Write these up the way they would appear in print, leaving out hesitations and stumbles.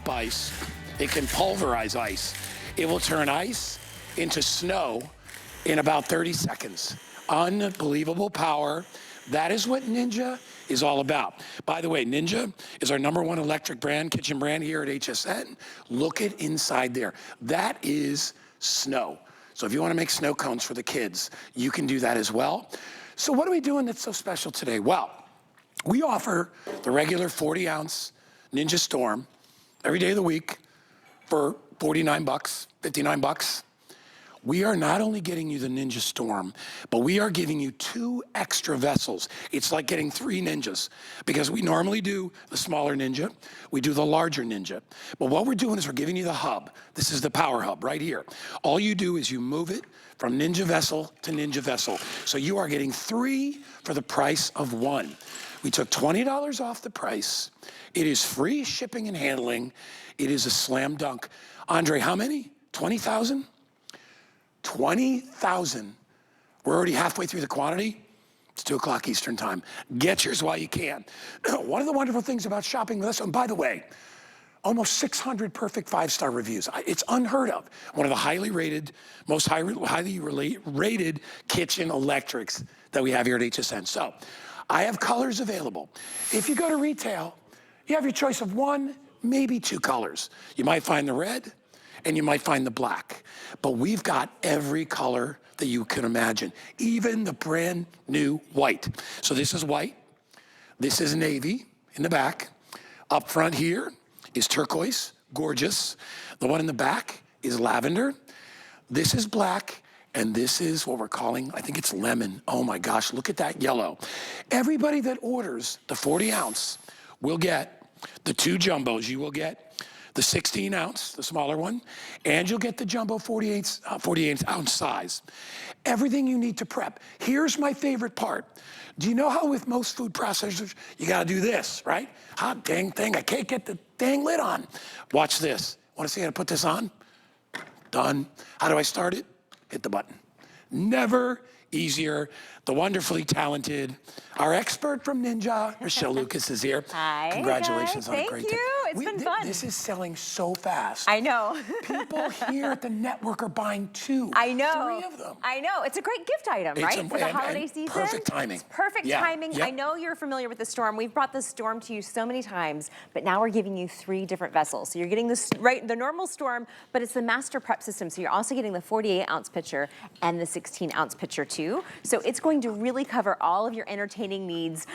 drop ice. It can pulverize ice. It will turn ice into snow in about 30 seconds. Unbelievable power. That is what Ninja is all about. By the way, Ninja is our #1 electric brand, kitchen brand here at HSN. Look at inside there. That is snow. So if you want to make snow cones for the kids, you can do that as well. So what are we doing that's so special today? Well, we offer the regular 40-ounce Ninja Storm every day of the week for 49 bucks, 59 bucks. We are not only getting you the Ninja Storm, but we are giving you 2 extra vessels. It's like getting 3 Ninjas, because we normally do the smaller Ninja, we do the larger Ninja. But what we're doing is we're giving you the hub. This is the power hub right here. All you do is you move it from Ninja vessel to Ninja vessel. So you are getting 3 for the price of 1. We took $20 off the price. It is free shipping and handling. It is a slam dunk. Andre, how many? 20,000? 20,000. We're already halfway through the quantity. It's 2 o'clock Eastern time. Get yours while you can. One of the wonderful things about shopping with us, and by the way, almost 600 perfect 5-star reviews. It's unheard of. One of the highly rated, most highly rated kitchen electrics that we have here at HSN. So I have colors available. If you go to retail, you have your choice of 1, maybe 2 colors. You might find the red, and you might find the black. But we've got every color that you can imagine, even the brand new white. So this is white, this is navy in the back. Up front here is turquoise, gorgeous. The one in the back is lavender. This is black, and this is what we're calling, I think it's lemon. Oh my gosh, look at that yellow. Everybody that orders the 40-ounce will get the 2 jumbos. You will get the 16-ounce, the smaller one, and you'll get the jumbo 48-ounce size. Everything you need to prep. Here's my favorite part. Do you know how with most food processors, you gotta do this, right? Hot dang thing, I can't get the dang lid on. Watch this. Wanna see how to put this on? Done. How do I start it? Hit the button. Never easier. The wonderfully talented, our expert from Ninja, Michelle Lucas is here. Hi, congratulations guys. on a great day. Thank you. It's been fun. This is selling so fast. I know. People here at the network are buying 2, I know. 3 of them. I know. It's a great gift item, right? For the holiday season. Perfect timing. It's perfect timing. Yep. I know you're familiar with the Storm. We've brought the Storm to you so many times, but now we're giving you 3 different vessels. So you're getting this, right, the normal Storm, but it's the master prep system. So you're also getting the 48-ounce pitcher and the 16-ounce pitcher too. So it's going to really cover all of your entertaining needs,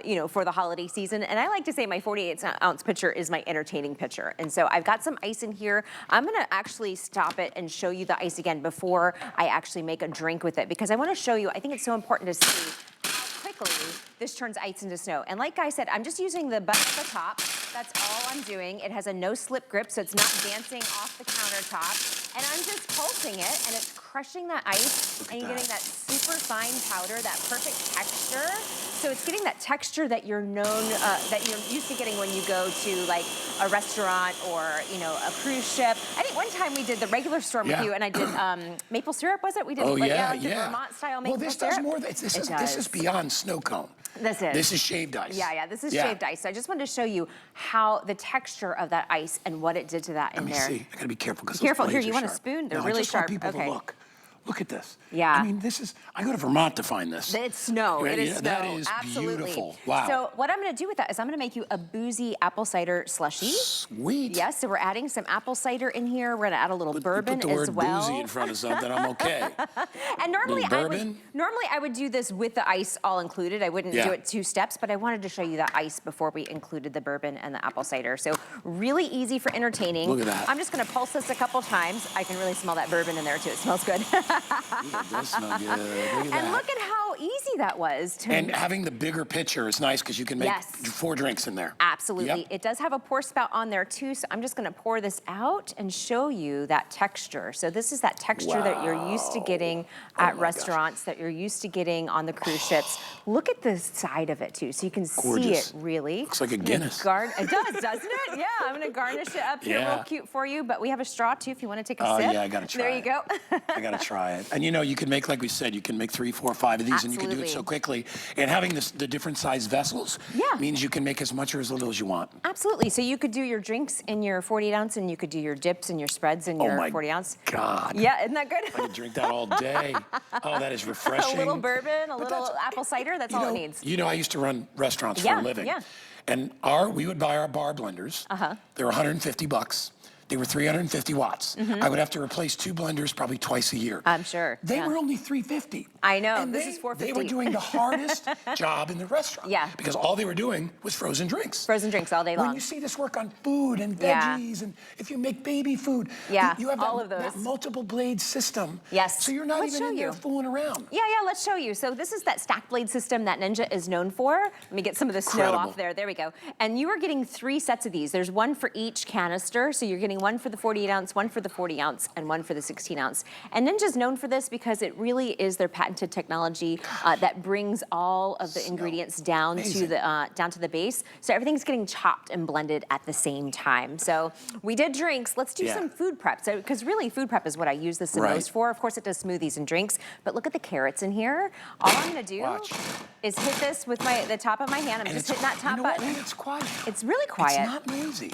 you know, for the holiday season. And I like to say my 48-ounce pitcher is my entertaining pitcher. And so I've got some ice in here. I'm gonna actually stop it and show you the ice again before I actually make a drink with it, because I wanna show you, I think it's so important to see how quickly this turns ice into snow. And like I said, I'm just using the button at the top. That's all I'm doing. It has a no slip grip, so it's not dancing off the countertop. And I'm just pulsing it, and it's crushing that ice, and you're getting that super fine powder, that perfect texture. So it's getting that texture that you're known, that you're used to getting when you go to like a restaurant or, you know, a cruise ship. I think one time we did the regular Storm with you, and I did maple syrup, was it? We did, Vermont style maple syrup. Well, this does more. This is beyond snow cone. This is shaved ice. Yeah, this is shaved ice. So I just wanted to show you how the texture of that ice and what it did to that in there. Let me see. I gotta be careful because careful. Here, you want a spoon? They're really sharp. I just want people to look. Look at this. Yeah. I mean, this is, I go to Vermont to find this. It's snow. It is snow. That is beautiful. Wow. So what I'm going to do with that is I'm going to make you a boozy apple cider slushy. Sweet. Yes, so we're adding some apple cider in here. We're going to add a little bourbon as well. Put the word boozy in front of something, I'm okay. And normally I would do this with the ice all included. I wouldn't do it 2 steps, but I wanted to show you the ice before we included the bourbon and the apple cider. So really easy for entertaining. Look at that. I'm just going to pulse this a couple times. I can really smell that bourbon in there too. It smells good. Does smell good. Look at how easy that was. And having the bigger pitcher is nice because you can make 4 drinks in there. Absolutely. Yep. It does have a pour spout on there too, so I'm just going to pour this out and show you that texture. So this is that texture that you're used to getting at restaurants, that you're used to getting on the cruise ships. Look at the side of it too, so you can see it really. Looks like a Guinness. It does, doesn't it? Yeah, I'm going to garnish it up here real cute for you, but we have a straw too if you want to take a sip. Yeah, I got to try There you go. I got to try it. And you know, you can make, like we said, you can make 3, 4, 5 of these in and you can do it Absolutely. so quickly. And having the different size vessels Yeah. means you can make as much or as little as you want. Absolutely. So you could do your drinks in your 48 ounce, and you could do your dips and your spreads in Oh your my 40 ounce. God. Yeah, isn't that good? I could drink that all day. Oh, that is refreshing. A little bourbon, a But little that's- apple cider, that's all it needs. You know, I used to run restaurants for Yeah, a living. yeah. And we would buy our bar blenders. They were $150. They were 350 watts. I would have to replace 2 blenders probably twice a year. I'm sure. They yeah. were only $350. I know, And this is $450. They were doing the hardest job in the restaurant. Yeah. Because all they were doing was frozen drinks. Frozen drinks all day long. When you see this work on food and Yeah. veggies, and if you make baby food, Yeah, you have all that, of those. that multiple blade system. Yes. So you're not Let's even show in there you. fooling around. Yeah, let's show you. So this is that stack blade system that Ninja is known for. Let me get some of the snow Incredible. off there. There we go. And you are getting 3 sets of these. There's one for each canister. So you're getting one for the 48 ounce, one for the 40 ounce, and one for the 16 ounce. And Ninja's known for this because it really is their patented technology that brings all of the ingredients down to the base. So everything's getting chopped and blended at the same time. So we did drinks. Let's do some food prep. So because really food prep is what I use this the most for. Of course, it does smoothies and drinks. But look at the carrots in here. All I'm going to do is hit this with the top of my hand. I'm just hitting that top button. And it's quiet. It's really quiet. It's not noisy.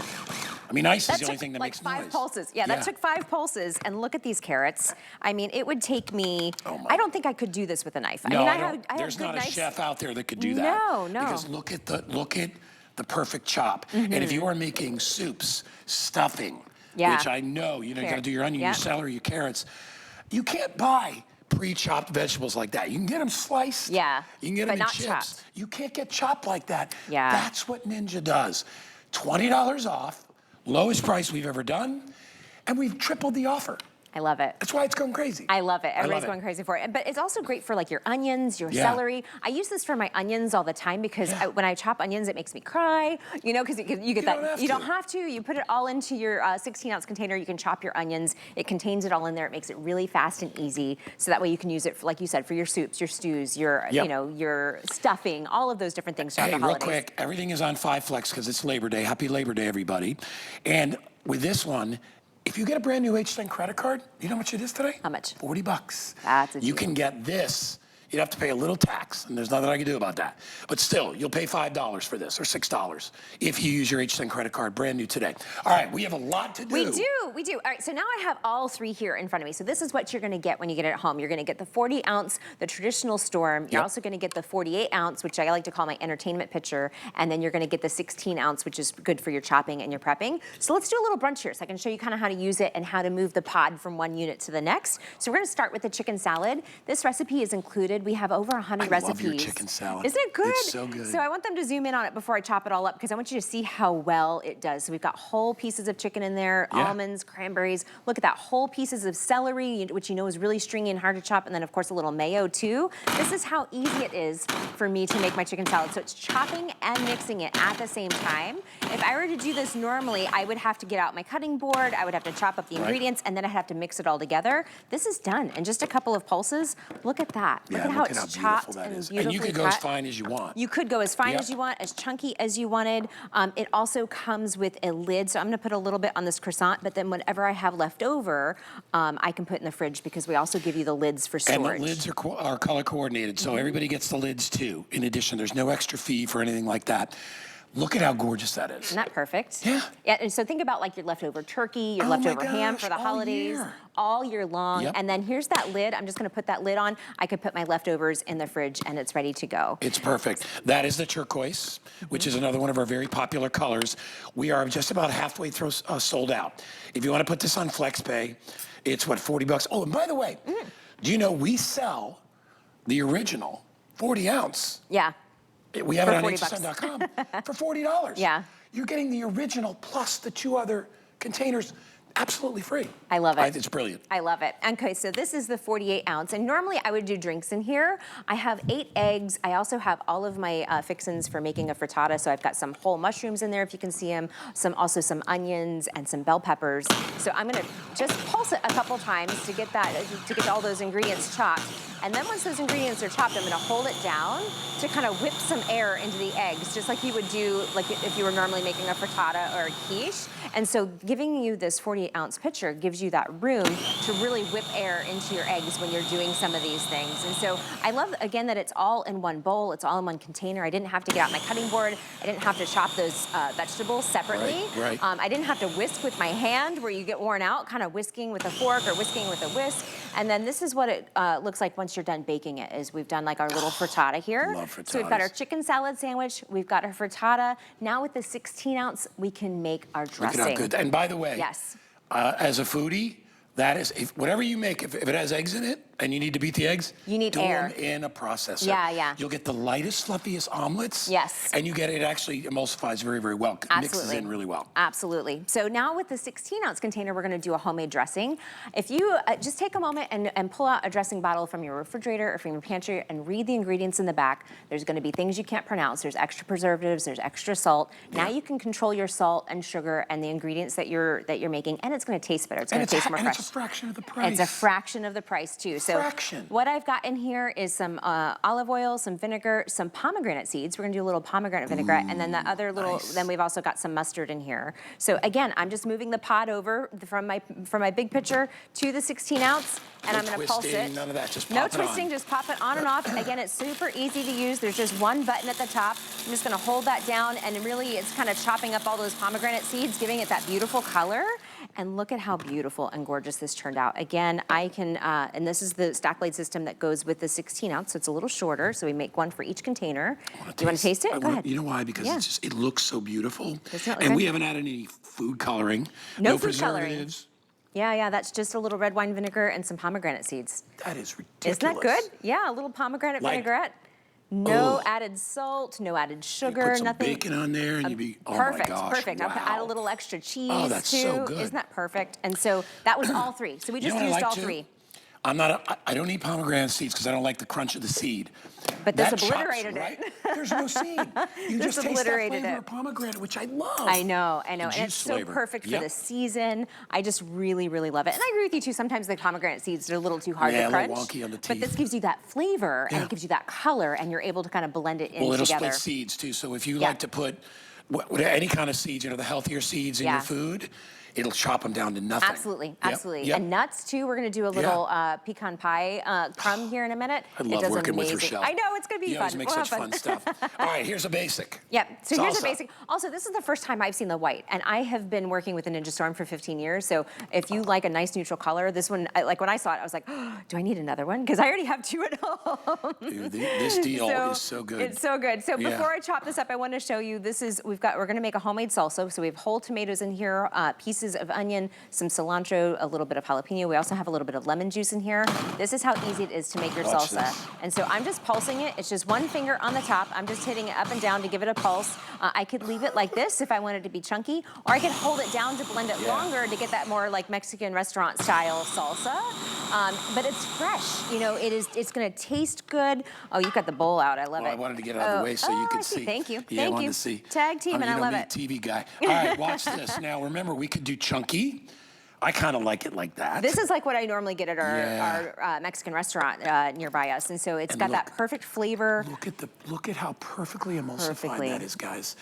I mean, ice is the only thing that like makes 5 noise. pulses. Yeah, that took 5 pulses. And look at these carrots. I mean, it would take me. I don't think I could do this with a knife. No, I mean, I I don't. have There's good not a knives. chef out there that could do that. No. Because look at the perfect chop. And if you are making soups, stuffing, which I know, you got to do your onion, your celery, your carrots, you can't buy pre-chopped vegetables like that. You can get them sliced. Yeah, You can get but them in not chips. chopped. You can't get chopped like that. Yeah. That's what Ninja does. $20 off, lowest price we've ever done, and we've tripled the offer. I love it. That's why it's going crazy. I love it. Everybody's love it. going crazy for it. But it's also great for like your onions, your celery. I use this for my onions all the time because when I chop onions, it makes me cry, because you get that. You don't have to. You put it all into your 16-ounce container. You can chop your onions. It contains it all in there. It makes it really fast and easy. So that way you can use it, for, like you said, for your soups, your stews, your your stuffing, all of those different things throughout the holidays. Real quick, everything is on 5 Flex because it's Labor Day. Happy Labor Day, everybody. And with this one, if you get a brand new H10 credit card, you know how much it is today? How much? $40. That's a You deal. can get this. You'd have to pay a little tax, and there's nothing I can do about that. But still, you'll pay $5 for this, or $6, if you use your H10 credit card brand new today. All right, we have a lot to do. We do. All right, so now I have all 3 here in front of me. So this is what you're gonna get when you get it at home. You're gonna get the 40 ounce, the traditional storm. You're also gonna get the 48 ounce, which I like to call my entertainment pitcher. And then you're gonna get the 16 ounce, which is good for your chopping and your prepping. So let's do a little brunch here so I can show you kind of how to use it and how to move the pod from one unit to the next. So we're gonna start with the chicken salad. This recipe is included. We have over 100 recipes. I love your chicken salad. Isn't it good? It's so good. So I want them to zoom in on it before I chop it all up because I want you to see how well it does. So we've got whole pieces of chicken in there, almonds, cranberries. Look at that, whole pieces of celery, which is really stringy and hard to chop, and then of course a little mayo too. This is how easy it is for me to make my chicken salad. So it's chopping and mixing it at the same time. If I were to do this normally, I would have to get out my cutting board, I would have to chop up the ingredients, and then I'd have to mix it all together. This is done in just a couple of pulses. Look at that. Look at how it's chopped and beautifully And you could go as cut. fine as you want. You could go as fine as you want, as chunky as you wanted. It also comes with a lid, so I'm gonna put a little bit on this croissant, but then whatever I have left over, I can put in the fridge because we also give you the lids for storage. And the lids are color coordinated, so everybody gets the lids too. In addition, there's no extra fee for anything like that. Look at how gorgeous that is. Isn't that perfect? Yeah. And so think about like your leftover turkey, your leftover ham for the holidays, all year long. And then here's that lid. I'm just gonna put that lid on. I could put my leftovers in the fridge and it's ready to go. It's perfect. That is the turquoise, which is another one of our very popular colors. We are just about halfway through sold out. If you want to put this on FlexPay, it's what, $40? Oh, and by the way, do you know we sell the original 40 ounce? Yeah. We have it on $40. hsn.com for $40. Yeah. You're getting the original plus the 2 other containers absolutely free. I love it. It's brilliant. I love it. Okay, so this is the 48 ounce, and normally I would do drinks in here. I have 8 eggs. I also have all of my fixins for making a frittata, so I've got some whole mushrooms in there if you can see them, also some onions and some bell peppers. So I'm gonna just pulse it a couple times to get all those ingredients chopped. And then once those ingredients are chopped, I'm gonna hold it down to kind of whip some air into the eggs, just like you would do like if you were normally making a frittata or a quiche. And so giving you this 48 48-ounce pitcher gives you that room to really whip air into your eggs when you're doing some of these things. And so I love, again, that it's all in one bowl, it's all in one container. I didn't have to get out my cutting board. I didn't have to chop those vegetables separately. Right. I didn't have to whisk with my hand where you get worn out, kind of whisking with a fork or whisking with a whisk. And then this is what it looks like once you're done baking it, is we've done like our little frittata here. Love frittatas. So we've got our chicken salad sandwich, we've got our frittata. Now with the 16-ounce, we can make our dressing. Look at how good. And by the way, yes. As a foodie, that is, whatever you make, if it has eggs in it and you need to beat the eggs, you need do air. them in a processor. Yeah. You'll get the lightest, fluffiest omelets. Yes. And you get it actually emulsifies very, very well. Mixes in really well. Absolutely. So now with the 16-ounce container, we're going to do a homemade dressing. If you just take a moment and pull out a dressing bottle from your refrigerator or from your pantry and read the ingredients in the back, there's going to be things you can't pronounce. There's extra preservatives. There's extra salt. Yeah. Now you can control your salt and sugar and the ingredients that you're making, and it's going to taste better. It's going to taste more fresh. And it's a fraction of the price. It's a fraction of the price too. So what I've got in here is some olive oil, some vinegar, some pomegranate seeds. We're gonna do a little pomegranate vinaigrette, and then the other little. Then we've also got some mustard in here. So again, I'm just moving the pot over from my big pitcher to the 16-ounce, and I'm gonna pulse it. None of that. Just no pop it on. twisting. Just pop it on and off. Again, it's super easy to use. There's just one button at the top. I'm just gonna hold that down, and really, it's kind of chopping up all those pomegranate seeds, giving it that beautiful color. And look at how beautiful and gorgeous this turned out. Again, I can, and this is the stack blade system that goes with the 16-ounce, so it's a little shorter, so we make one for each container. Do you want to taste it? Go ahead. You know why? Because it looks so beautiful. And good? We haven't added any food coloring. No food preservatives. Coloring. Yeah, that's just a little red wine vinegar and some pomegranate seeds. That is ridiculous. Isn't that good? Yeah, a little pomegranate vinaigrette. No added salt, no added sugar, put some nothing. Bacon on there, and you'd be perfect, my gosh, perfect. Wow. I'll add a little extra cheese that's too. so good. Isn't that perfect? And so that was all three. So we just used all three. I don't eat pomegranate seeds because I don't like the crunch of the seed. But this obliterated it. Right? There's no seed. You just taste that flavor of pomegranate, which I love. I know. And it's flavor. so perfect for the season. I just really, really love it. And I agree with you too. Sometimes the pomegranate seeds are a little too hard to crunch. A little wonky on the teeth. But this gives you that flavor and it gives you that color, and you're able to kind of blend it in it'll together. split seeds too. So if you like to put any kind of seeds, the healthier seeds in your food, it'll chop them down to nothing. Absolutely. Yep. And nuts too. We're going to do a little pecan pie crumb here in a minute. I love working with Rochelle. I know, it's going to be you fun. always make such fun stuff. All right, here's a basic. Yep, so here's a Salsa. basic. Also, this is the first time I've seen the white, and I have been working with a Ninja Storm for 15 years, so if you like a nice neutral color, this one, like when I saw it, I was like, oh, do I need another one? Because I already have two at home. Dude, this deal is so good. It's so good. So before I chop this up, I want to show you, we're going to make a homemade salsa. So we have whole tomatoes in here, pieces of onion, some cilantro, a little bit of jalapeno. We also have a little bit of lemon juice in here. This is how easy it is to make your Watch salsa. this. And so I'm just pulsing it. It's just one finger on the top. I'm just hitting it up and down to give it a pulse. I could leave it like this if I wanted to be chunky, or I could hold it down to blend it longer to get that more like Mexican restaurant style salsa. But it's fresh. It's going to taste good. Oh, you got the bowl out. I love it. I wanted to get it out of the way so you could see. Thank you. Yeah, I wanted to see. Tag team, and I love it. TV guy. All right, watch this. Now, remember, we could do chunky. I kind of like it like that. This is like what I normally get at our Mexican restaurant nearby us, and so it's got that perfect flavor. Look at how perfectly emulsified that is, guys.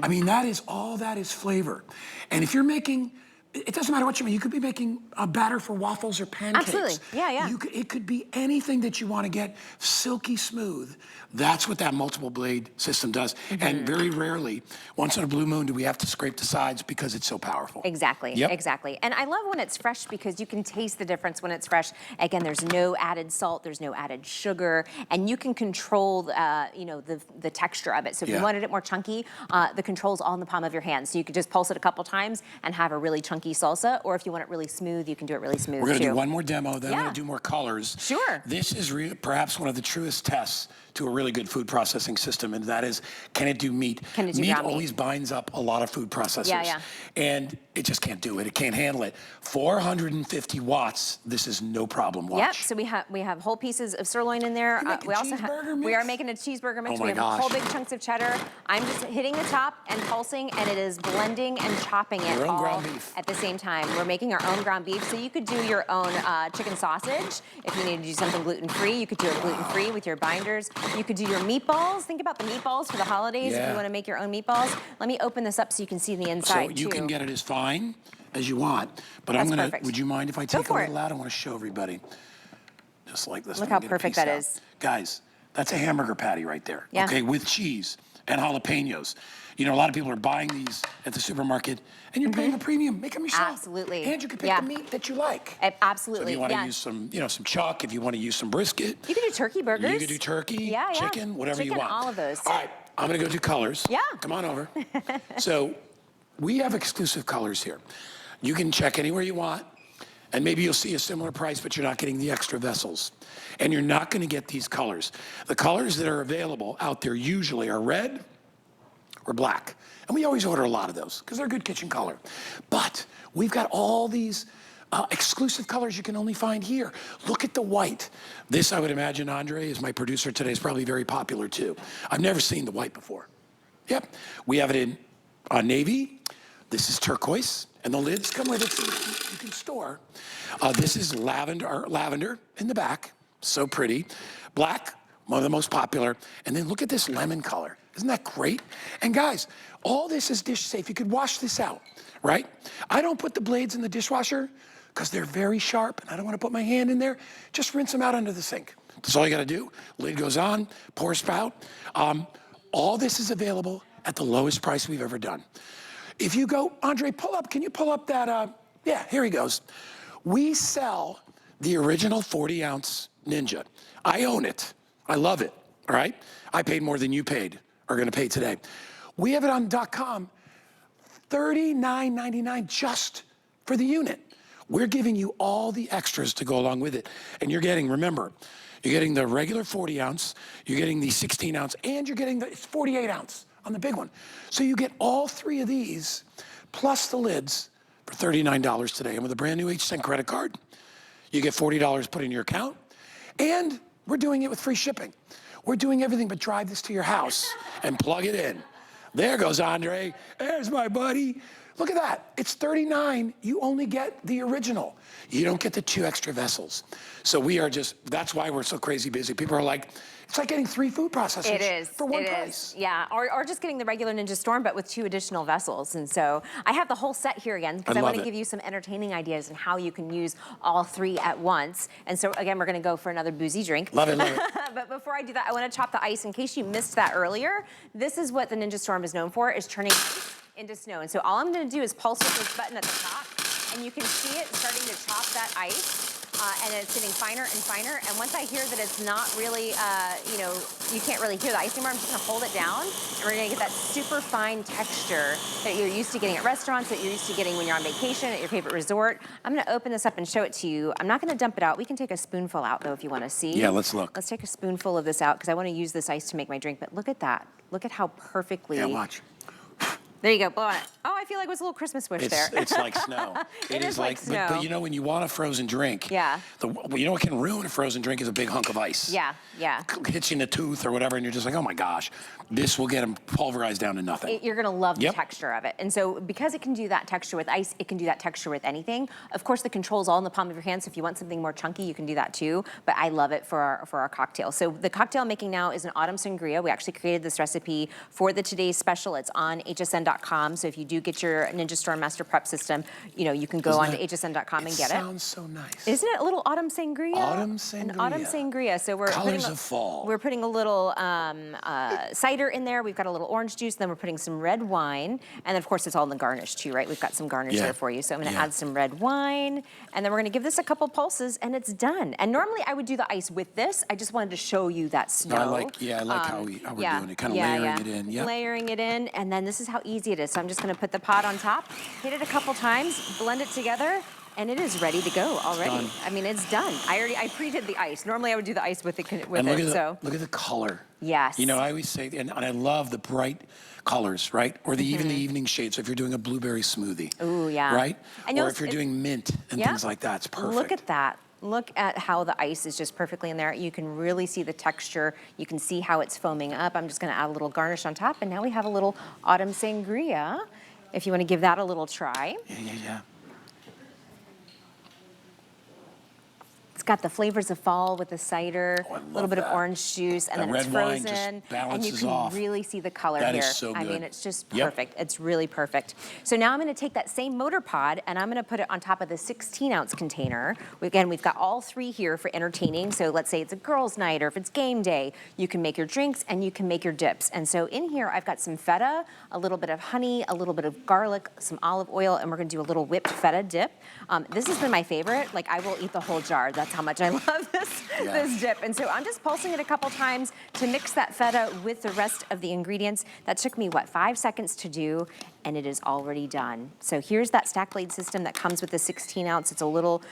I mean, that is flavor. And if you're making, it doesn't matter what you make. You could be making a batter for waffles or pancakes. Absolutely, yeah. It could be anything that you want to get silky smooth. That's what that multiple blade system does. And very rarely, once in a blue moon, do we have to scrape the sides because it's so powerful. Exactly, exactly. And I love when it's fresh because you can taste the difference when it's fresh. Again, there's no added salt, there's no added sugar, and you can control, the texture of it. So if you wanted it more chunky, the control's all in the palm of your hand. So you could just pulse it a couple times and have a really chunky salsa, or if you want it really smooth, you can do it really smooth. We're going to do one more demo, then we're going to do more colors. Sure. This is perhaps one of the truest tests to a really good food processing system, and that is, can it do meat? Can it do meat ground meat? always binds up a lot of food processors. Yeah. And it just can't do it. It can't handle it. 450 watts, this is no problem. Watch. Yep, so we have whole pieces of sirloin in there. We are making a cheeseburger mix. Oh we have whole big chunks of cheddar. I'm just hitting the top and pulsing, and it is blending and chopping it Your own all ground beef. at the same time. We're making our own ground beef, so you could do your own chicken sausage. If you need to do something gluten-free, you could do it gluten-free with your binders. You could do your meatballs. Think about the meatballs for the holidays if you want to make your own meatballs. Let me open this up so you can see the inside, So you can get it as fine as you want. But That's I'm gonna, perfect. would you mind if I take a for it. little out? I wanna show everybody. Just like this. Look Let me how get a perfect piece that out. is. Guys, that's a hamburger patty right there. Yeah. Okay, with cheese and jalapenos. You know, a lot of people are buying these at the supermarket, and you're paying a premium. Make them yourself. Absolutely. And you can pick Yeah. the meat that you like. Absolutely. So if you want to yeah. use some, you know, some chuck, if you want to use some brisket. You can do turkey burgers. You can do turkey, Yeah, yeah. chicken, whatever you Chicken, want. all of those. All right, I'm gonna go do colors. Yeah. Come on over. So we have exclusive colors here. You can check anywhere you want, and maybe you'll see a similar price, but you're not getting the extra vessels. And you're not gonna get these colors. The colors that are available out there usually are red or black. And we always order a lot of those because they're a good kitchen color. But we've got all these exclusive colors you can only find here. Look at the white. This, I would imagine, Andre, is my producer today, is probably very popular too. I've never seen the white before. Yep, we have it in navy. This is turquoise, and the lids come with it so you can store. This is lavender in the back, so pretty. Black, one of the most popular. And then look at this lemon color. Isn't that great? And guys, all this is dish safe. You could wash this out, right? I don't put the blades in the dishwasher because they're very sharp and I don't want to put my hand in there. Just rinse them out under the sink. That's all you got to do. Lid goes on, pour spout. All this is available at the lowest price we've ever done. If you go, Andre, pull up, can you pull up that, yeah, here he goes. We sell the original 40-ounce Ninja. I own it. I love it, all right? I paid more than you are gonna pay today. We have it on .com, $39.99 just for the unit. We're giving you all the extras to go along with it. And you're getting, remember, you're getting the regular 40-ounce, you're getting the 16-ounce, and you're getting the 48-ounce on the big one. So you get all three of these, plus the lids, for $39 today. And with a brand new HSN credit card, you get $40 put in your account, and we're doing it with free shipping. We're doing everything but drive this to your house and plug it in. There goes Andre. There's my buddy. Look at that. It's $39. You only get the original. You don't get the 2 extra vessels. So we are just, that's why we're so crazy busy. People are like, it's like getting 3 food processors It is. for one price. Yeah, or just getting the regular Ninja Storm, but with 2 additional vessels. And so I have the whole set here again because I want to give you some entertaining ideas and how you can use all 3 at once. And so again, we're going to go for another boozy drink. Love it, love it. But before I do that, I want to chop the ice. In case you missed that earlier, this is what the Ninja Storm is known for, is turning ice into snow. And so all I'm going to do is pulse with this button at the top, and you can see it starting to chop that ice. And it's getting finer and finer. And once I hear that it's not really, you know, you can't really hear the ice anymore, I'm just gonna hold it down, and we're gonna get that super fine texture that you're used to getting at restaurants, that you're used to getting when you're on vacation at your favorite resort. I'm gonna open this up and show it to you. I'm not gonna dump it out. We can take a spoonful out though if you wanna see. Yeah, let's look. Let's take a spoonful of this out because I wanna use this ice to make my drink, but look at that. Look at how perfectly. Yeah, watch. There you go, blow on it. Oh, I feel like it was a little Christmas wish there. It's like snow. It is like snow. But you know, when you want a frozen drink, Yeah. You know what can ruin a frozen drink is a big hunk of ice. Yeah, yeah. Hits you in the tooth or whatever, and you're just like, oh my gosh, this will get them pulverized down to nothing. You're gonna love the texture of it. And so because it can do that texture with ice, it can do that texture with anything. Of course, the control's all in the palm of your hand, so if you want something more chunky, you can do that too. But I love it for our cocktail. So the cocktail I'm making now is an autumn sangria. We actually created this recipe for the Today's Special. It's on hsn.com. So if you do get your Ninja Storm Master Prep System, you know, you can go onto hsn.com and get it. It sounds so nice. Isn't it a little autumn sangria? Autumn sangria. An autumn sangria. So we're Colors of fall. We're putting a little cider in there. We've got a little orange juice. Then we're putting some red wine. And then, of course, it's all in the garnish too, right? We've got some garnish there for you. So I'm going to add some red wine. And then we're going to give this a couple pulses, and it's done. And normally I would do the ice with this. I just wanted to show you that snow. I like how we're doing it, kind of layering it in. Yep. Layering it in. And then this is how easy it is. So I'm just going to put the pot on top, hit it a couple times, blend it together, and it is ready to go already. Done. I mean, it's done. I pre-did the ice. Normally I would do the ice with it. Look at the color. Yes. You know, I always say, and I love the bright colors, right? Or even the evening shades. So if you're doing a blueberry smoothie. Ooh, yeah. Right? And or if you're doing mint and things like that, it's perfect. Look at that. Look at how the ice is just perfectly in there. You can really see the texture. You can see how it's foaming up. I'm just gonna add a little garnish on top, and now we have a little autumn sangria. If you wanna give that a little try. Yeah. got the flavors of fall with the cider, Oh, I a little love bit of that. orange juice, and That then it's red wine frozen. just And you balances can off. really see the color That here. is so I good. mean, it's just Yep. perfect. It's really perfect. So now I'm gonna take that same motor pod and I'm gonna put it on top of the 16-ounce container. Again, we've got all three here for entertaining. So let's say it's a girls' night or if it's game day, you can make your drinks and you can make your dips. And so in here, I've got some feta, a little bit of honey, a little bit of garlic, some olive oil, and we're gonna do a little whipped feta dip. This has been my favorite. Like, I will eat the whole jar. That's how much I love this dip. And so I'm just pulsing it a couple times to mix that feta with the rest of the ingredients. That took me, what, 5 seconds to do, and it is already done. So here's that stack blade system that comes with the 16-ounce. It's a little,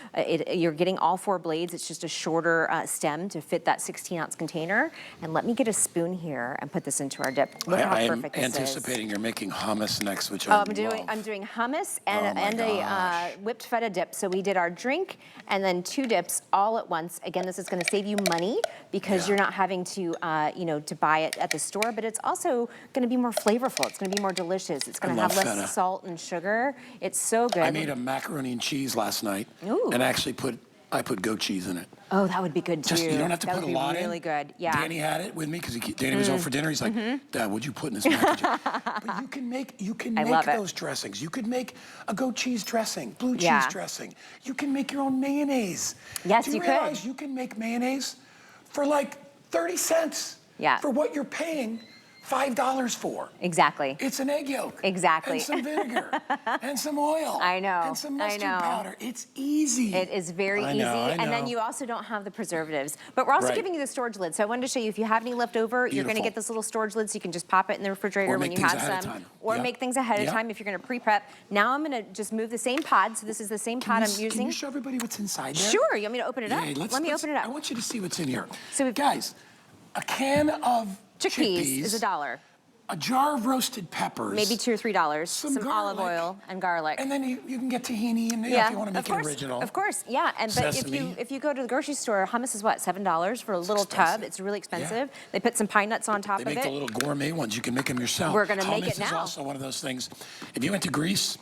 you're getting all 4 blades. It's just a shorter stem to fit that 16-ounce container. And let me get a spoon here and put this into our dip. Look how I am perfect this is. anticipating you're making hummus next, which I love. I'm doing hummus Oh and, my and a whipped feta dip. So we did our drink and then 2 dips all at once. Again, this is going to save you money because you're not having to, to buy it at the store, but it's also going to be more flavorful. It's going to be more delicious. It's going to have less feta. salt and sugar. It's so good. I made a macaroni and cheese last night, and actually I put goat cheese in it. Oh, that would be good too. Just, you don't have to that put a would lot be in. really good. Yeah. Danny had it with me because Danny was over for dinner. He's like, Dad, what'd you put in this mac and cheese? But you can make those dressings. You could make a goat cheese dressing, blue cheese dressing. You can make your own mayonnaise. Yes, Do you you realize could. you can make mayonnaise for like 30 cents for what you're paying $5 for. Exactly. It's an egg yolk. Exactly. And some vinegar. And some oil. I know. And some mustard powder. It's easy. It is very easy. And then you also don't have the preservatives. But we're also giving you the storage lid. So I wanted to show you if you have any left over, you're going to get this little storage lid so you can just pop it in the refrigerator when you have some. Or make things ahead of time if you're going to pre-prep. Now I'm going to just move the same pod. So this is the same pod I'm using. Can you show everybody what's inside there? Sure. You want me to open it up? Let me open it up. I want you to see what's in here. So guys, a can of chickpeas is $1. A jar of roasted peppers. Maybe $2 or $3. Some olive oil and garlic. And then you can get tahini and if you want to make it original. Of course, yeah. And but if you go to the grocery store, hummus is what, $7 for a little tub. It's really expensive. Yeah. They put some pine nuts on top of it. They make the little gourmet ones. You can make them yourself. We're gonna make it now. Hummus is also one of those things. If you went to Greece,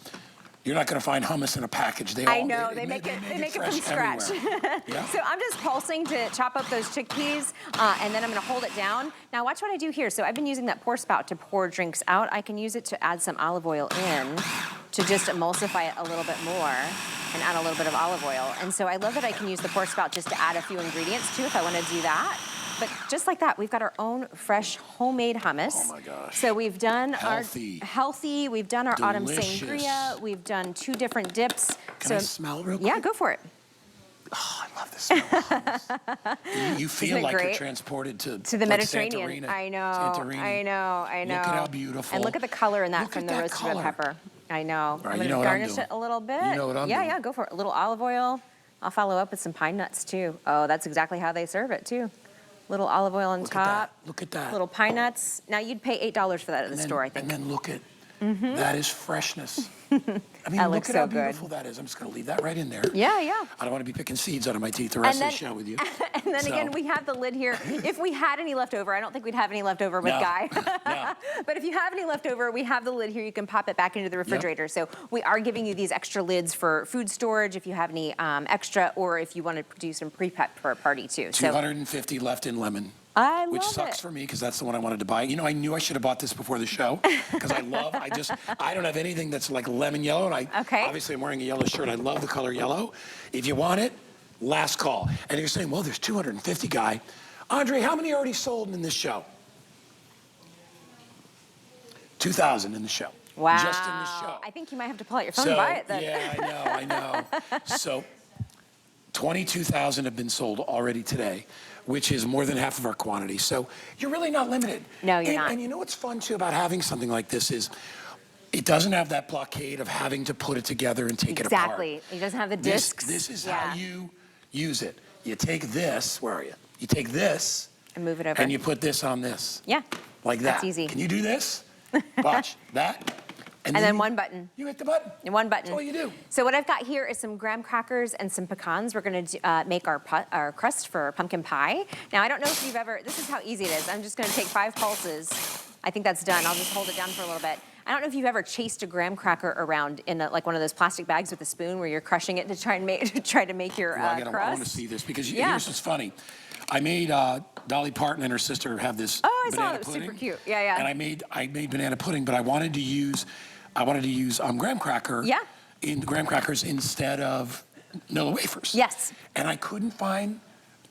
you're not going to find hummus in a package. They make it from scratch. So I'm just pulsing to chop up those chickpeas, and then I'm going to hold it down. Now watch what I do here. So I've been using that pour spout to pour drinks out. I can use it to add some olive oil in to just emulsify it a little bit more and add a little bit of olive oil. And so I love that I can use the pour spout just to add a few ingredients too if I want to do that. But just like that, we've got our own fresh homemade hummus. Oh my gosh. So we've done our healthy, we've done our autumn sangria, we've done 2 different dips. Can I smell real quick? Yeah, go for it. Oh, I love the smell of hummus. You feel like you're transported to the Mediterranean. Santorini. I know. Look at how beautiful. And look at the color in that from the roasted red pepper. I know. Right, I'm going to garnish it a little bit. You know what I'm doing. Yeah, go for it. A little olive oil. I'll follow up with some pine nuts too. Oh, that's exactly how they serve it too. Little olive oil on top. Look at that. Little pine nuts. Now you'd pay $8 for that at the store, I think. And then look at that is freshness. I mean, look at how beautiful that is. I'm just going to leave that right in there. Yeah. I don't want to be picking seeds out of my teeth the rest of the show with you. And then again, we have the lid here. If we had any left over, I don't think we'd have any left over with Guy. No. But if you have any left over, we have the lid here. You can pop it back into the refrigerator. So we are giving you these extra lids for food storage if you have any extra, or if you want to do some pre-prep for a party too. 250 left in lemon. I love it. Which sucks for me because that's the one I wanted to buy. You know, I knew I should have bought this before the show because I don't have anything that's like lemon yellow. And obviously I'm wearing a yellow shirt. I love the color yellow. If you want it, last call. And you're saying, well, there's 250, Guy. Andre, how many already sold in this show? 2,000 in the show. Wow. Just in the show. I think you might have to pull out your phone and buy it then. Yeah, I know. So 22,000 have been sold already today, which is more than half of our quantity. So you're really not limited. No, you're not. And you know what's fun too about having something like this is it doesn't have that blockade of having to put it together and take it apart. Exactly. It doesn't have the discs. This is how you use it. You take this, where are you? You take this and move it over. And you put this on this. Yeah. Like that. That's easy. Can you do this? Watch that. And then one button. You hit the button. And one button. That's all you do. So what I've got here is some graham crackers and some pecans. We're going to make our crust for pumpkin pie. Now, I don't know if you've ever, this is how easy it is. I'm just going to take 5 pulses. I think that's done. I'll just hold it down for a little bit. I don't know if you've ever chased a graham cracker around in like one of those plastic bags with a spoon where you're crushing it to try and make your I crust. want to see this because Yeah. here's what's funny. I made Dolly Parton and her sister have this Oh, I saw banana it. It was pudding. super cute. Yeah, yeah. And I made banana pudding, but I wanted to use graham cracker. Yeah. In graham crackers instead of Nilla wafers. Yes. And I couldn't find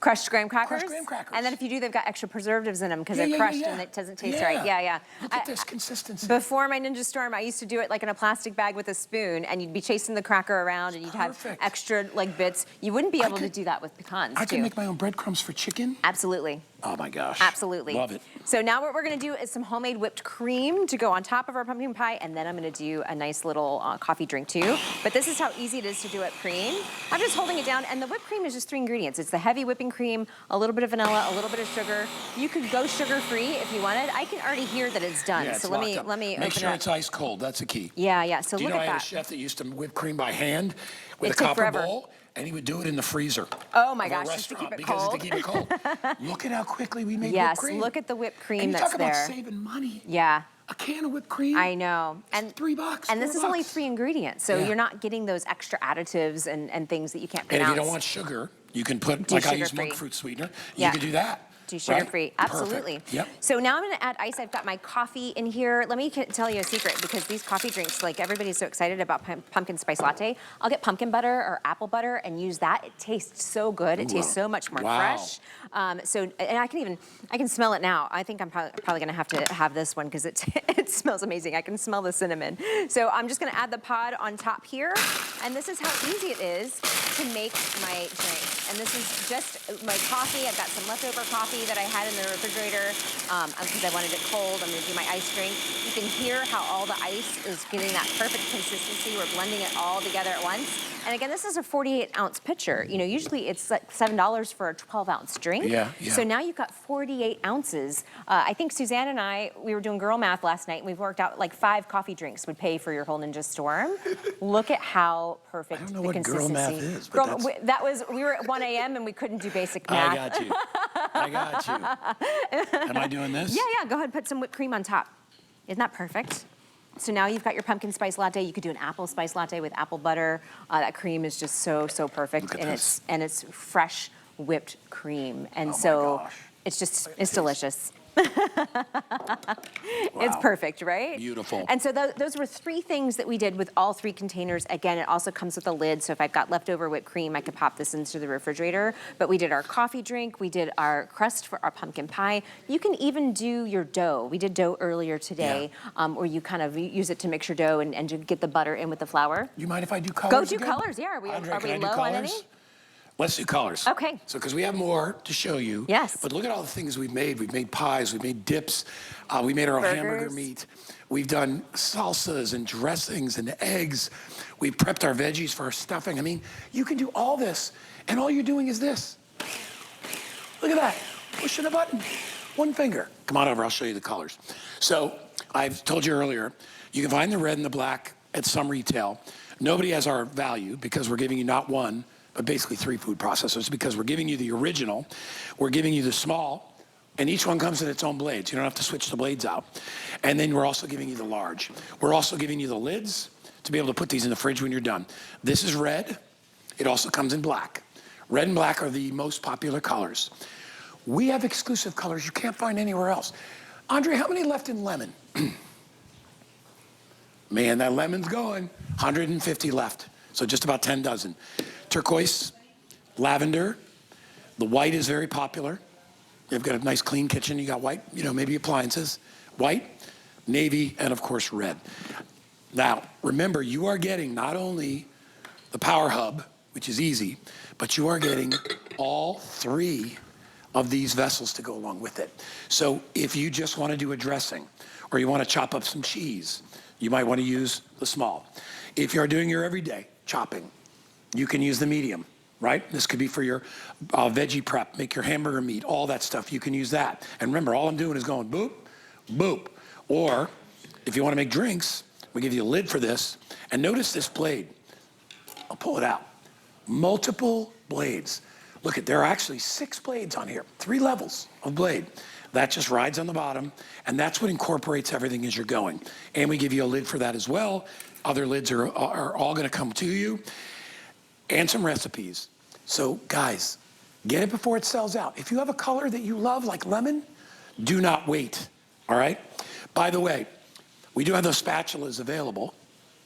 Crushed graham crackers? Crushed graham crackers. And then if you do, they've got extra preservatives in them because Yeah, they're yeah, crushed yeah, and yeah. it doesn't taste Yeah. right. Yeah, yeah. Look at this consistency. Before my Ninja Storm, I used to do it like in a plastic bag with a spoon, and you'd be chasing the cracker around, and you'd have extra like bits. You wouldn't be able to do that with pecans, I can make my own breadcrumbs for chicken. Absolutely. Oh my gosh. Absolutely. Love it. So now what we're gonna do is some homemade whipped cream to go on top of our pumpkin pie, and then I'm gonna do a nice little coffee drink too. But this is how easy it is to do whipped cream. I'm just holding it down, and the whipped cream is just 3 ingredients. It's the heavy whipping cream, a little bit of vanilla, a little bit of sugar. You could go sugar-free if you wanted. I can already hear that it's done. Yeah, So it's let me locked up. open Make sure it up. it's ice cold. That's the key. Yeah, yeah. So Do you look know at I had a that. chef that used to whip cream by hand with It a took copper forever. bowl, and he would do it in the freezer. Oh my of a gosh, just to keep restaurant it because cold. to keep it cold. Look at how quickly we made whipped Yes, cream. look at the whipped cream and you that's talk about there. saving money. Yeah. A can of whipped cream. I know. And $3. And this is only $4. 3 ingredients, so Yeah. you're not getting those extra additives and things that you can't And pronounce. if you don't want sugar, you can put, Do like I use sugar-free. monk fruit sweetener, Yeah. you can do that. Do sugar-free, right? absolutely. Perfect. Yep. So now I'm gonna add ice. I've got my coffee in here. Let me tell you a secret, because these coffee drinks, like everybody's so excited about pumpkin spice latte. I'll get pumpkin butter or apple butter and use that. It tastes so good. It tastes so much more fresh. And I can smell it now. I think I'm probably gonna have to have this one because it, it smells amazing. I can smell the cinnamon. So I'm just gonna add the pod on top here. And this is how easy it is to make my drink. And this is just my coffee. I've got some leftover coffee that I had in the refrigerator because I wanted it cold. I'm gonna do my ice drink. You can hear how all the ice is getting that perfect consistency. We're blending it all together at once. And again, this is a 48-ounce pitcher. You know, usually it's like $7 for a 12-ounce drink. Yeah, yeah. So now you've got 48 ounces. I think Suzanne and I, we were doing girl math last night, and we've worked out like 5 coffee drinks would pay for your whole Ninja Storm. Look at how perfect I don't know the what consistency. girl math is, but we were at 1 a.m. and we couldn't do basic math. I got you. I got you. Am I doing this? Yeah, yeah, go ahead, put some whipped cream on top. Isn't that perfect? So now you've got your pumpkin spice latte. You could do an apple spice latte with apple butter. That cream is just so perfect. Look at and this. it's fresh whipped cream. And Oh my so gosh. it's delicious. It's Wow. perfect, right? Beautiful. And so those were 3 things that we did with all 3 containers. Again, it also comes with a lid, so if I've got leftover whipped cream, I could pop this into the refrigerator. But we did our coffee drink, we did our crust for our pumpkin pie. You can even do your dough. We did dough earlier today, where you kind of use it to mix your dough and to get the butter in with the flour. You mind if I do colors Go do again? colors, yeah. Are we Andre, can I do low on any? colors? Let's do colors. Okay. So, because we have more to show you. Yes. But look at all the things we've made. We've made pies, we've made dips, we made our own hamburger Burgers. meat. We've done salsas and dressings and eggs. We prepped our veggies for our stuffing. I mean, you can do all this, and all you're doing is this. Look at that, pushing a button, 1 finger. Come on over, I'll show you the colors. So, I've told you earlier, you can find the red and the black at some retail. Nobody has our value because we're giving you not 1, but basically 3 food processors, because we're giving you the original, we're giving you the small, and each one comes in its own blades. You don't have to switch the blades out. And then we're also giving you the large. We're also giving you the lids to be able to put these in the fridge when you're done. This is red. It also comes in black. Red and black are the most popular colors. We have exclusive colors you can't find anywhere else. Andre, how many left in lemon? Man, that lemon's going. 150 left, so just about 10 dozen. Turquoise, lavender, the white is very popular. You've got a nice clean kitchen, you got white, you know, maybe appliances. White, navy, and of course red. Now, remember, you are getting not only the power hub, which is easy, but you are getting all 3 of these vessels to go along with it. So if you just want to do a dressing, or you want to chop up some cheese, you might want to use the small. If you're doing your everyday chopping, you can use the medium, right? This could be for your veggie prep, make your hamburger meat, all that stuff. You can use that. And remember, all I'm doing is going boop, boop. Or if you want to make drinks, we give you a lid for this. And notice this blade. I'll pull it out. Multiple blades. Look, there are actually 6 blades on here, 3 levels of blade. That just rides on the bottom, and that's what incorporates everything as you're going. And we give you a lid for that as well. Other lids are all gonna come to you, and some recipes. So guys, get it before it sells out. If you have a color that you love, like lemon, do not wait, all right? By the way, we do have those spatulas available.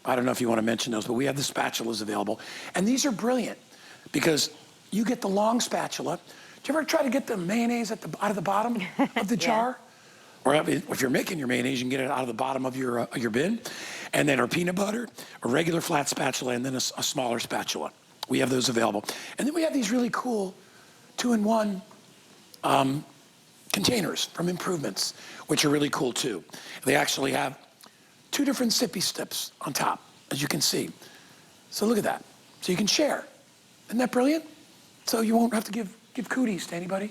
I don't know if you want to mention those, but we have the spatulas available. And these are brilliant because you get the long spatula. Do you ever try to get the mayonnaise out of the bottom of the jar? Or if you're making your mayonnaise, you can get it out of the bottom of your bin. And then our peanut butter, a regular flat spatula, and then a smaller spatula. We have those available. And then we have these really cool 2-in-1 containers from Improvements, which are really cool too. They actually have 2 different sippy steps on top, as you can see. So look at that. So you can share. Isn't that brilliant? So you won't have to give cooties to anybody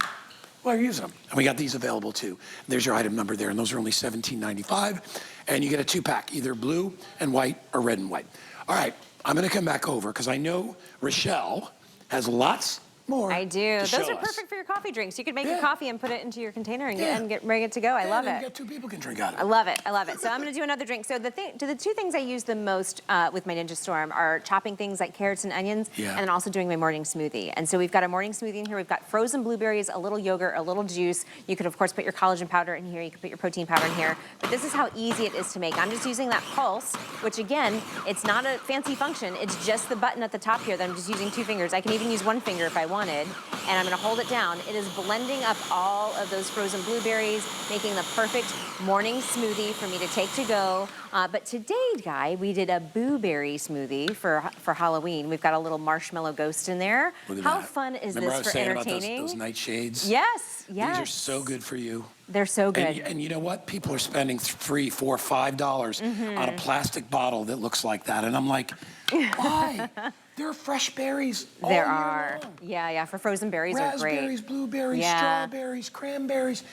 while you're using them. And we got these available too. There's your item number there, and those are only $17.95. And you get a 2-pack, either blue and white or red and white. All right, I'm gonna come back over because I know Rochelle has lots more. I do. To show Those are us. perfect for your coffee drinks. You could make your coffee and put it into your container and get ready to go. I love and it. You got 2 people can drink out of I it. love it. I love it. So I'm going to do another drink. So the 2 things I use the most with my Ninja Storm are chopping things like carrots and onions, and then also doing my morning smoothie. And so we've got a morning smoothie in here. We've got frozen blueberries, a little yogurt, a little juice. You could, of course, put your collagen powder in here. You could put your protein powder in here. But this is how easy it is to make. I'm just using that pulse, which again, it's not a fancy function. It's just the button at the top here that I'm just using 2 fingers. I can even use 1 finger if I wanted. And I'm going to hold it down. It is blending up all of those frozen blueberries, making the perfect morning smoothie for me to take to go. But today, Guy, we did a blueberry smoothie for Halloween. We've got a little marshmallow ghost in there. Look at How that. fun is Remember this I was for saying entertaining? About those nightshades? Yes, yes. These are so good for you. They're so good. And you know what? People are spending $3, $4, $5 on a plastic bottle that looks like that. And I'm like, why? There are fresh berries all There year are. long. Yeah, for frozen berries are great. Raspberries, blueberries, strawberries, cranberries.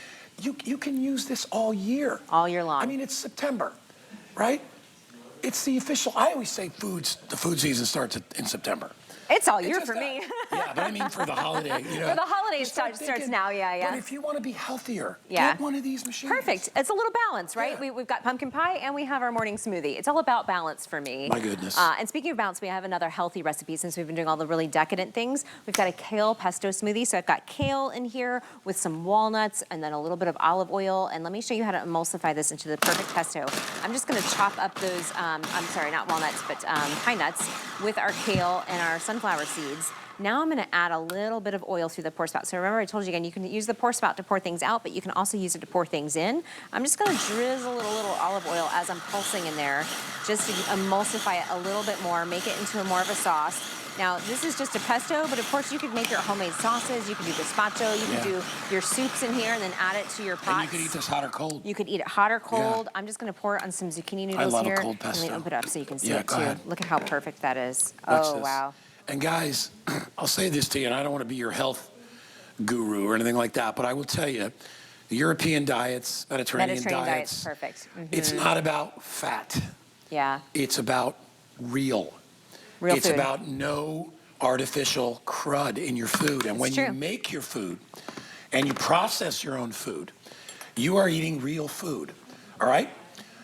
You can use this all year. All year long. I mean, it's September, right? It's the official, I always say the food season starts in September. It's all year just for that. me. Yeah, but I mean for the holiday, you know. For the holidays, You start starts thinking, now, yeah. But if you want to be healthier, Yeah. get one of these machines. Perfect. It's a little balance, right? Yeah. We've got pumpkin pie and we have our morning smoothie. It's all about balance for me. My goodness. And speaking of balance, we have another healthy recipe since we've been doing all the really decadent things. We've got a kale pesto smoothie. So I've got kale in here with some walnuts and then a little bit of olive oil. And let me show you how to emulsify this into the perfect pesto. I'm just going to chop up those, I'm sorry, not walnuts, but pine nuts with our kale and our sunflower seeds. Now I'm going to add a little bit of oil through the pour spout. So remember I told you again, you can use the pour spout to pour things out, but you can also use it to pour things in. I'm just going to drizzle a little olive oil as I'm pulsing in there, just to emulsify it a little bit more, make it into more of a sauce. Now, this is just a pesto, but of course you could make your homemade sauces, you could do gazpacho, you could do your soups in here and then add it to your pots. And you could eat this hot or cold. You could eat it hot or cold. I'm just going to pour it on some zucchini noodles I love here. a cold pesto. Let me open it up so you can see Yeah, it go too. ahead. Look at how perfect that is. Watch Oh, this. wow. And guys, I'll say this to you, and I don't want to be your health guru or anything like that, but I will tell you, the European diets, Mediterranean diets, perfect. it's not about fat. Yeah. It's about real. Real It's food. about no artificial crud in your food. And when true. you make your food and you process your own food, you are eating real food. All right?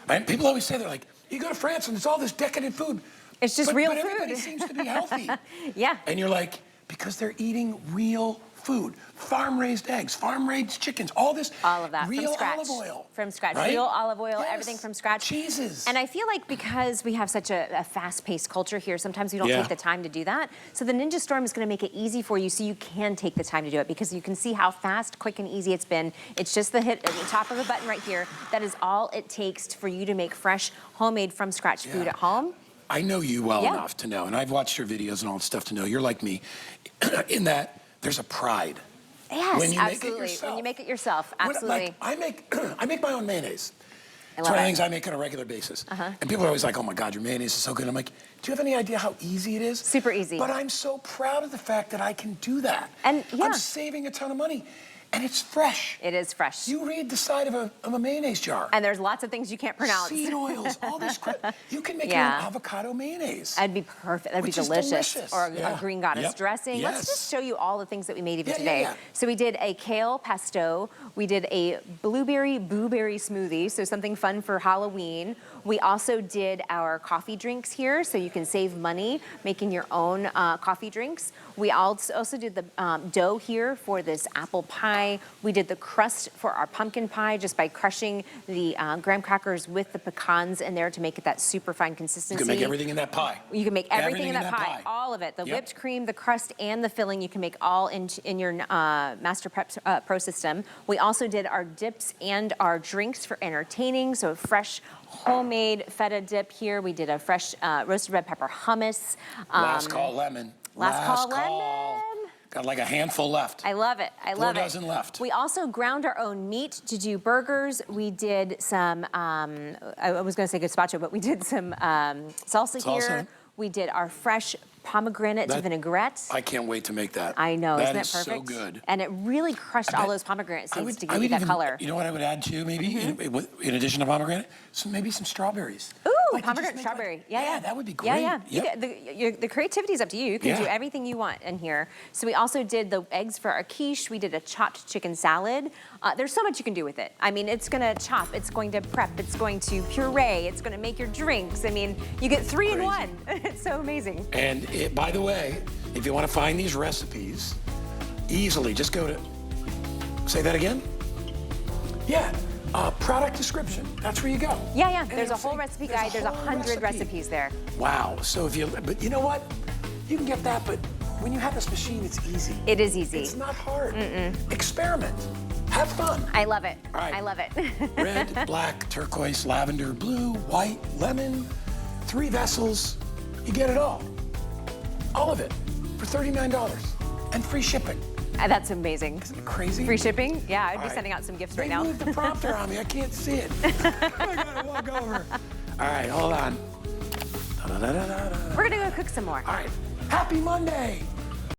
And people always say, they're like, you go to France and it's all this decadent food. It's just but, real but food. everybody seems to be healthy. Yeah. And you're like, because they're eating real food. Farm-raised eggs, farm-raised chickens, all this. All of that real from scratch. olive oil. From scratch. Right? Real olive oil, Yes. everything from scratch. Cheeses. And I feel like because we have such a fast-paced culture here, sometimes we don't Yeah. take the time to do that. So the Ninja Storm is going to make it easy for you so you can take the time to do it because you can see how fast, quick, and easy it's been. It's just the hit at the top of the button right here. That is all it takes for you to make fresh, homemade, from scratch food Yeah. at home. I know you well Yeah. enough to know, and I've watched your videos and all that stuff to know you're like me, in that there's a pride. Yes, When you make it absolutely. yourself. When you make it yourself, When, absolutely. like, I make my own mayonnaise. I It's love one of the it. things I make on a regular basis. And people are always like, oh my God, your mayonnaise is so good. I'm like, do you have any idea how easy it is? Super easy. But I'm so proud of the fact that I can do that. And, yeah. I'm saving a ton of money. and it's fresh. It is fresh. You read the side of a mayonnaise jar. And there's lots of things you can't pronounce. Seed oils, all this crap. You can make your own avocado mayonnaise. That'd be perfect. That'd be delicious. Or a green goddess dressing. Let's just show you all the things that we made even today. So we did a kale pesto. We did a blueberry smoothie, so something fun for Halloween. We also did our coffee drinks here, so you can save money making your own coffee drinks. We also did the dough here for this apple pie. We did the crust for our pumpkin pie just by crushing the graham crackers with the pecans in there to make it that super fine consistency. You can make everything in that pie. You can make everything in that pie. All of it. The whipped cream, the crust, and the filling, you can make all in your Master Prep Pro system. We also did our dips and our drinks for entertaining, so fresh homemade feta dip here. We did a fresh roasted red pepper hummus. Last call lemon. Last call lemon. Got like a handful left. I love it. I love it. 4 dozen left. We also ground our own meat to do burgers. We did some, I was going to say gazpacho, but we did some salsa here. We did our fresh pomegranate vinaigrette. I can't wait to make that. I know, isn't that perfect? That is so good. And it really crushed all those pomegranate seeds to give you that color. You know what I would add too, maybe, in addition to pomegranate? Maybe some strawberries. Ooh, like pomegranate strawberry. Yeah, that would be great. Yeah. The creativity is up to you. You can do everything you want in here. So we also did the eggs for our quiche. We did a chopped chicken salad. There's so much you can do with it. I mean, it's gonna chop, it's going to prep, it's going to puree, it's gonna make your drinks. I mean, you get 3 in 1. It's so amazing. And by the way, if you want to find these recipes easily, just go to, say that again? Yeah, product description, that's where you go. Yeah, there's a whole recipe guide, there's 100 recipes there. Wow, so but you know what? You can get that, but when you have this machine, it's easy. It is easy. It's not hard. Experiment. Have fun. I love it. All right. I love it. Red, black, turquoise, lavender, blue, white, lemon, 3 vessels. You get it all. All of it for $39 and free shipping. That's amazing. Isn't it crazy? Free shipping? Yeah, I'd be sending out some gifts right now. They moved the prompter on me. I can't see it. I gotta walk over. All right, hold on. We're gonna go cook some more. All right. Happy Monday.